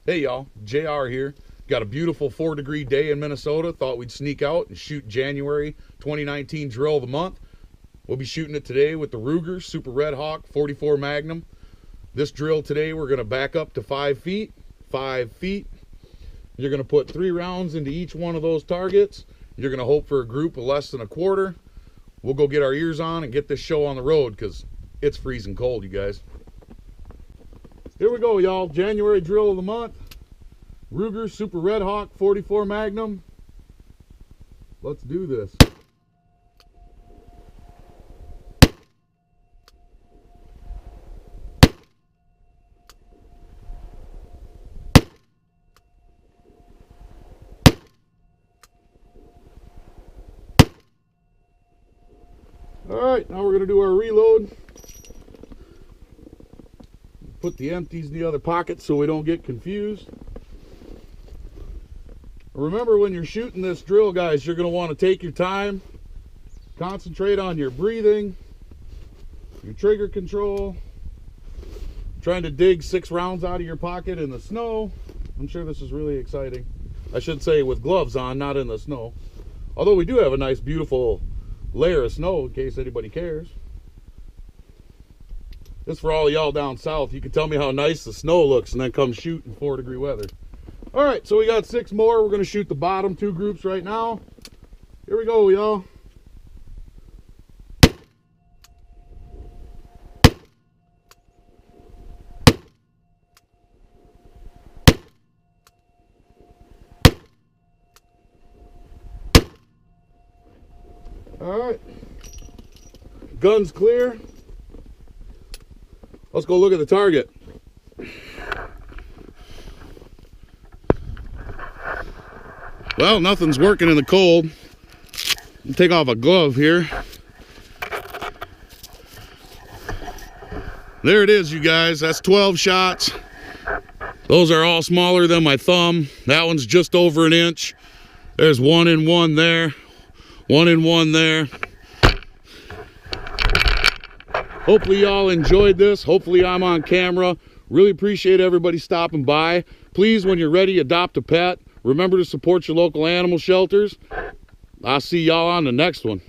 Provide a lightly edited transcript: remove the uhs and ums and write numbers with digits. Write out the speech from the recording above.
Hey y'all, JR here. Got a beautiful 4-degree day in Minnesota. Thought we'd sneak out and shoot January 2019 drill of the month. We'll be shooting it today with the Ruger Super Redhawk 44 Magnum. This drill today we're going to back up to 5 feet. 5 feet. You're going to put 3 rounds into each one of those targets. You're going to hope for a group of less than a quarter. We'll go get our ears on and get this show on the road because it's freezing cold, you guys. Here we go, y'all. January drill of the month. Ruger Super Redhawk 44 Magnum. Let's do this. Alright, now we're going to do our reload. Put the empties in the other pocket so we don't get confused. Remember, when you're shooting this drill, guys, you're going to want to take your time, concentrate on your breathing, your trigger control, trying to dig 6 rounds out of your pocket in the snow. I'm sure this is really exciting. I should say with gloves on, not in the snow. Although we do have a nice, beautiful layer of snow in case anybody cares. This for all y'all down south. You can tell me how nice the snow looks and then come shoot in 4-degree weather. All right, so we got 6 more. We're going to shoot the bottom 2 groups right now. Here we go, y'all. All right. Gun's clear. Let's go look at the target. Well, nothing's working in the cold. I'll take off a glove here. There it is, you guys. That's 12 shots. Those are all smaller than my thumb. That one's just over an inch. There's 1 and 1 there. 1 and 1 there. Hopefully y'all enjoyed this. Hopefully I'm on camera. Really appreciate everybody stopping by. Please, when you're ready, adopt a pet. Remember to support your local animal shelters. I'll see y'all on the next one.